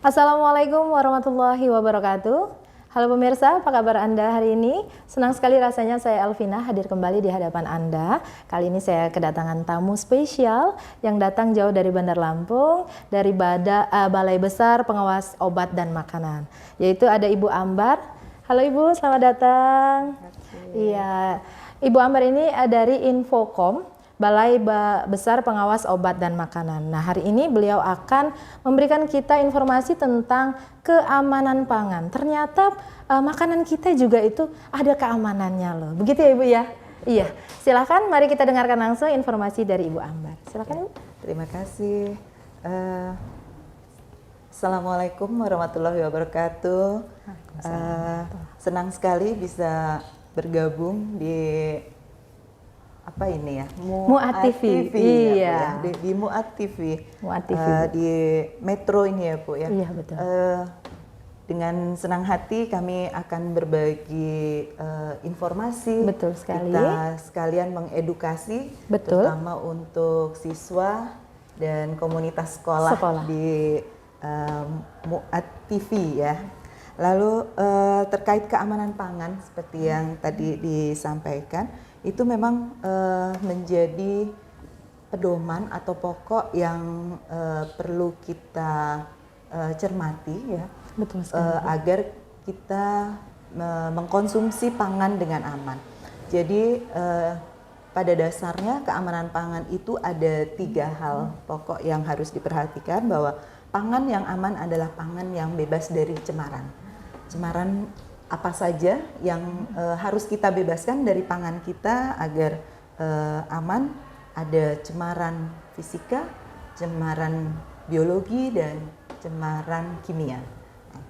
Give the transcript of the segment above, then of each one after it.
Assalamualaikum warahmatullahi wabarakatuh. Halo pemirsa, apa kabar Anda hari ini? Senang sekali rasanya saya Elvina hadir kembali di hadapan Anda. Kali ini saya kedatangan tamu spesial yang datang jauh dari Bandar Lampung, dari Balai Besar Pengawas Obat dan Makanan, yaitu ada Ibu Ambar. Halo Ibu, selamat datang. Iya, Ibu Ambar ini dari Infokom, Balai Besar Pengawas Obat dan Makanan. Nah, hari ini beliau akan memberikan kita informasi tentang keamanan pangan. Ternyata makanan kita juga itu ada keamanannya loh. Begitu ya Ibu ya? Iya. Silakan, mari kita dengarkan langsung informasi dari Ibu Ambar. Silakan Ibu. Terima kasih. Assalamualaikum warahmatullahi wabarakatuh. Senang sekali bisa bergabung di apa ini ya, Muat TV, iya, ya, di Muat TV, Muat TV, di Metro ini ya Bu ya. Iya betul. Dengan senang hati kami akan berbagi informasi. Betul sekali. Kita sekalian mengedukasi, betul, terutama untuk siswa dan komunitas sekolah. Di Muat TV ya. Lalu terkait keamanan pangan seperti yang tadi disampaikan, itu memang menjadi pedoman atau pokok yang perlu kita cermati ya. Betul sekali. Agar kita mengkonsumsi pangan dengan aman. Jadi pada dasarnya keamanan pangan itu ada 3 hal pokok yang harus diperhatikan, bahwa pangan yang aman adalah pangan yang bebas dari cemaran. Cemaran apa saja yang harus kita bebaskan dari pangan kita agar aman? Ada cemaran fisika, cemaran biologi, dan cemaran kimia. Nah,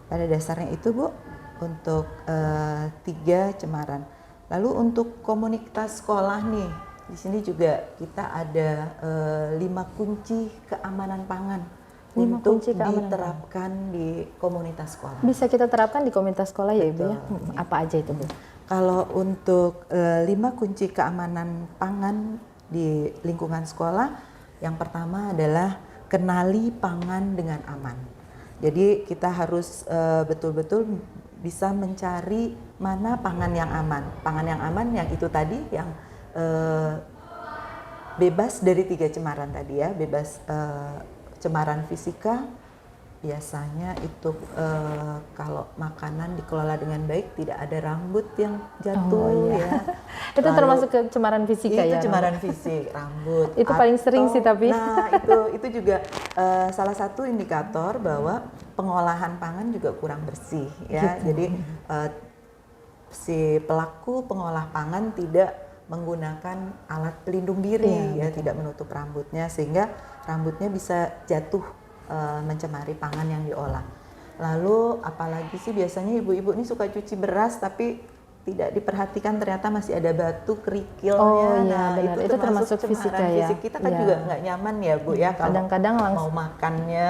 pada dasarnya itu Bu, untuk 3 cemaran. Lalu untuk komunitas sekolah nih, di sini juga kita ada 5 kunci keamanan pangan. Untuk diterapkan di komunitas sekolah. Bisa kita terapkan di komunitas sekolah ya Ibu ya? Apa aja itu Bu? Kalau untuk 5 kunci keamanan pangan di lingkungan sekolah, yang pertama adalah kenali pangan dengan aman. Jadi kita harus betul-betul bisa mencari mana pangan yang aman. Pangan yang aman yang itu tadi, yang bebas dari 3 cemaran tadi ya, bebas cemaran fisika. Biasanya itu kalau makanan dikelola dengan baik tidak ada rambut yang jatuh ya. Itu lalu, termasuk ke cemaran fisika ya? Itu cemaran fisik, rambut. Itu paling sering sih tapi. Nah itu juga salah satu indikator bahwa pengolahan pangan juga kurang bersih ya. Gitu. Jadi si pelaku pengolah pangan tidak menggunakan alat pelindung diri ya, tidak menutup rambutnya sehingga rambutnya bisa jatuh mencemari pangan yang diolah. Lalu apalagi sih biasanya ibu-ibu ini suka cuci beras tapi tidak diperhatikan, ternyata masih ada batu kerikilnya. Oh iya, benar. Itu termasuk fisika ya. Fisik kita kan juga nggak nyaman ya Bu ya, kalau kadang-kadang mau makannya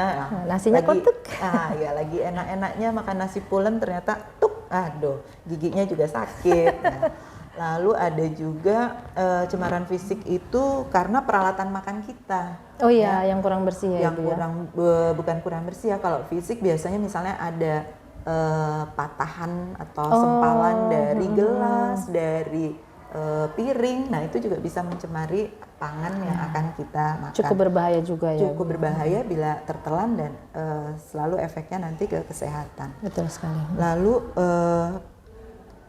nasinya kotek. Ya lagi enak-enaknya makan nasi pulen ternyata aduh giginya juga sakit. Lalu ada juga cemaran fisik itu karena peralatan makan kita. Oh iya, ya, yang kurang bersih ya. Yang kurang bukan kurang bersih ya. Kalau fisik biasanya misalnya ada patahan atau sempalan dari gelas, dari piring. Nah itu juga bisa mencemari pangan yang akan kita makan. Cukup berbahaya juga ya. Cukup berbahaya bila tertelan dan selalu efeknya nanti ke kesehatan. Betul sekali. Lalu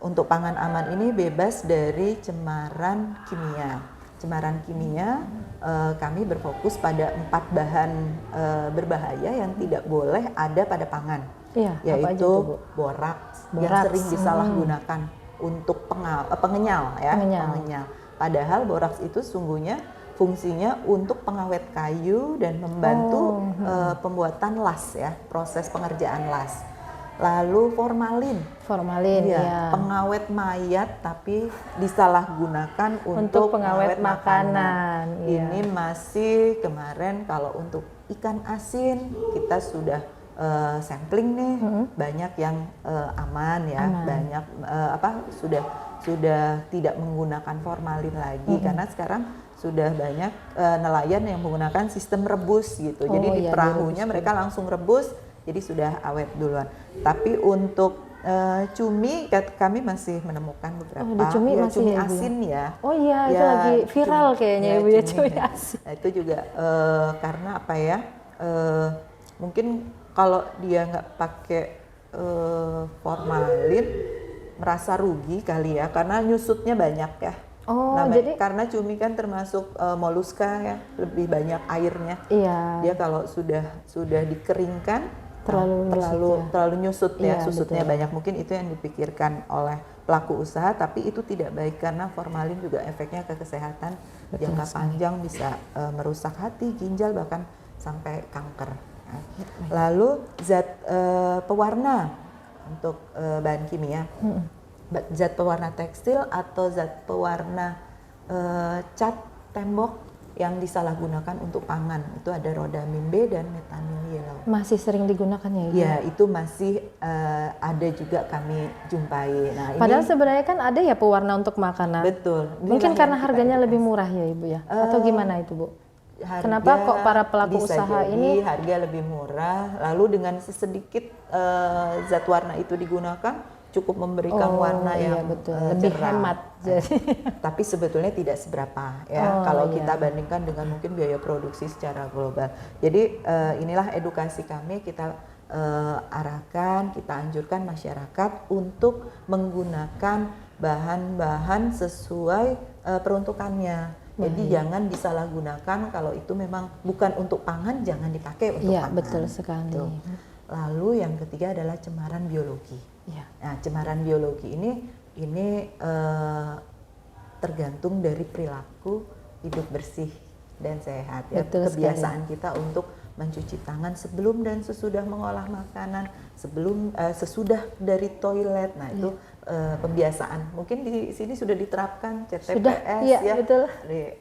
untuk pangan aman ini bebas dari cemaran kimia. Cemaran kimia kami berfokus pada 4 bahan berbahaya yang tidak boleh ada pada pangan. Iya, yaitu boraks yang sering disalahgunakan untuk pengenyal ya. Pengenyal. Padahal boraks itu sungguhnya fungsinya untuk pengawet kayu dan membantu pembuatan las ya, proses pengerjaan las. Lalu formalin ya, pengawet mayat tapi disalahgunakan untuk pengawet makanan. Ini masih kemarin kalau untuk ikan asin kita sudah sampling nih, banyak yang aman ya, banyak sudah tidak menggunakan formalin lagi karena sekarang sudah banyak nelayan yang menggunakan sistem rebus gitu. Jadi di perahunya mereka langsung rebus, jadi sudah awet duluan. Tapi untuk cumi kami masih menemukan beberapa. Di cumi ya, masih cumi ya, Ibu, asin ya. Oh iya, itu Ya, lagi viral kayaknya Ibu ya, cumi ya. asin. Nah, itu juga karena apa ya? Mungkin kalau dia nggak pakai formalin merasa rugi kali ya, karena nyusutnya banyak ya. Oh, jadi karena cumi kan termasuk moluska ya, lebih banyak airnya. Iya. Dia kalau sudah dikeringkan terlalu nyusut ya, Iya, susutnya betul. banyak. Mungkin itu yang dipikirkan oleh pelaku usaha, tapi itu tidak baik karena formalin juga efeknya ke kesehatan jangka panjang, bisa merusak hati, ginjal, bahkan sampai kanker. Nah, lalu zat pewarna untuk bahan kimia, zat pewarna tekstil atau zat pewarna cat tembok yang disalahgunakan untuk pangan, itu ada rodamin B dan metanil yellow. Masih sering digunakan ya Ibu? Ya, itu masih ada juga kami jumpai. Nah, Padahal ini, sebenarnya kan ada ya pewarna untuk makanan. betul. Mungkin Inilah karena yang kita harganya lebih edukasi. murah ya Ibu ya? Atau gimana itu Bu? Kenapa Harga kok para pelaku bisa usaha jadi ini harga lebih murah, lalu dengan sedikit zat warna itu digunakan cukup memberikan warna iya, yang betul. Lebih cerah. hemat jadi. Tapi sebetulnya tidak seberapa ya kalau kita bandingkan dengan mungkin biaya produksi secara global. Jadi inilah edukasi kami, kita arahkan, kita anjurkan masyarakat untuk menggunakan bahan-bahan sesuai peruntukannya. Jadi jangan disalahgunakan, kalau itu memang bukan untuk pangan jangan dipakai untuk Iya, pangan. betul sekali. Tuh. Lalu yang ketiga adalah cemaran biologi. Iya. Nah, cemaran biologi ini tergantung dari perilaku hidup bersih dan sehat ya. Betul Kebiasaan kita untuk mencuci tangan sebelum dan sesudah mengolah makanan, sesudah dari toilet. Nah, itu pembiasaan. Mungkin di sini sudah diterapkan CTPS iya, ya. betul. Di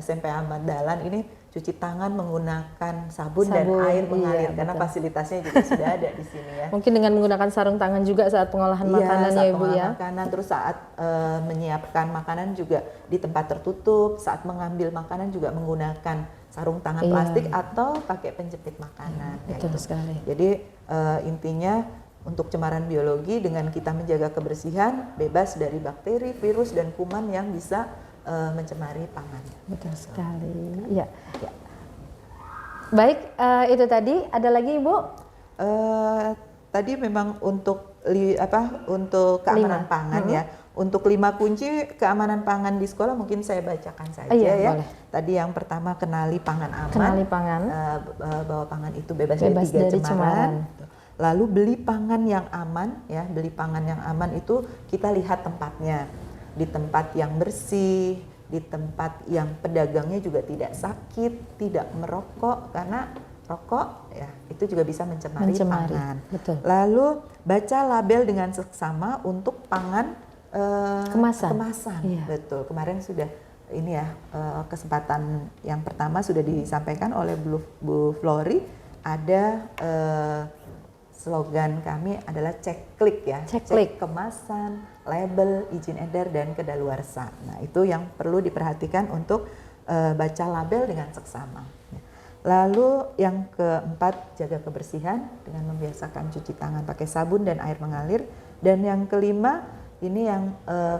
SMP Ahmad Dahlan ini cuci tangan menggunakan sabun dan air mengalir, karena betul. fasilitasnya juga sudah ada di sini ya. Mungkin dengan menggunakan sarung tangan juga saat pengolahan makanan saat ya Ibu pengolahan ya. makanan, terus saat menyiapkan makanan juga di tempat tertutup, saat mengambil makanan juga menggunakan sarung tangan plastik atau pakai penjepit makanan. Betul sekali. Jadi intinya untuk cemaran biologi, dengan kita menjaga kebersihan, bebas dari bakteri, virus dan kuman yang bisa mencemari pangan. Betul sekali. Ya. Baik, itu tadi. Ada lagi Ibu? Tadi memang untuk untuk keamanan pangan ya. Untuk 5 kunci keamanan pangan di sekolah mungkin saya bacakan saja ya. Boleh. Tadi yang pertama, kenali pangan aman. Kenali pangan. Bahwa pangan itu bebas Bebas dari 3 dari cemaran. Lalu beli pangan yang aman ya. Beli pangan yang aman itu kita lihat tempatnya. Di tempat yang bersih, di tempat yang pedagangnya juga tidak sakit, tidak merokok, karena rokok ya itu juga bisa mencemari pangan. Betul. Lalu baca label dengan seksama untuk pangan Kemasan. Iya. Betul. Kemarin sudah ini ya, kesempatan yang pertama sudah disampaikan oleh Bu Flori, ada slogan kami adalah cek klik ya. Cek kemasan, label, izin edar dan kedaluarsa. Nah, itu yang perlu diperhatikan untuk baca label dengan seksama. Lalu yang keempat, jaga kebersihan dengan membiasakan cuci tangan pakai sabun dan air mengalir. Dan yang kelima, ini yang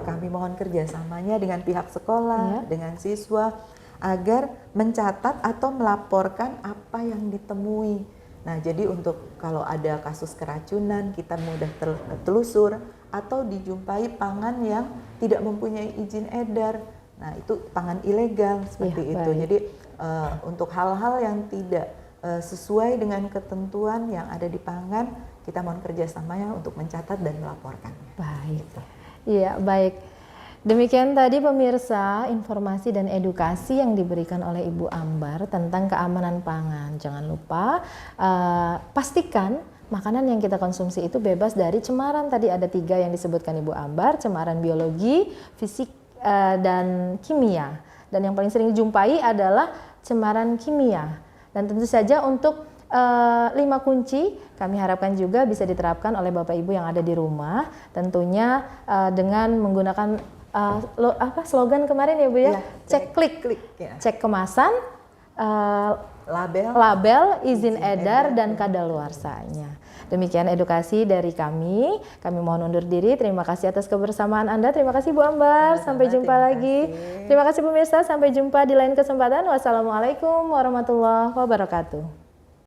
kami mohon kerjasamanya dengan pihak sekolah, dengan siswa, agar mencatat atau melaporkan apa yang ditemui. Nah, jadi untuk kalau ada kasus keracunan, kita mudah telusur, atau dijumpai pangan yang tidak mempunyai izin edar. Nah, itu pangan ilegal seperti itu. Jadi untuk hal-hal yang tidak sesuai dengan ketentuan yang ada di pangan, kita mohon kerjasamanya untuk mencatat dan melaporkannya. Baik. Iya, baik. Demikian tadi pemirsa informasi dan edukasi yang diberikan oleh Ibu Ambar tentang keamanan pangan. Jangan lupa pastikan makanan yang kita konsumsi itu bebas dari cemaran. Tadi ada 3 yang disebutkan Ibu Ambar, cemaran biologi, fisik dan kimia. Dan yang paling sering dijumpai adalah cemaran kimia. Dan tentu saja untuk 5 kunci kami harapkan juga bisa diterapkan oleh Bapak Ibu yang ada di rumah, tentunya dengan menggunakan slogan kemarin ya Bu ya, cek klik, ya. Cek kemasan, label, izin edar, dan kadaluarsanya. Demikian edukasi dari kami. Kami mohon undur diri. Terima kasih atas kebersamaan Anda. Terima kasih Bu Ambar. Sampai jumpa lagi. Terima kasih pemirsa. Sampai jumpa di lain kesempatan. Wassalamualaikum warahmatullahi wabarakatuh.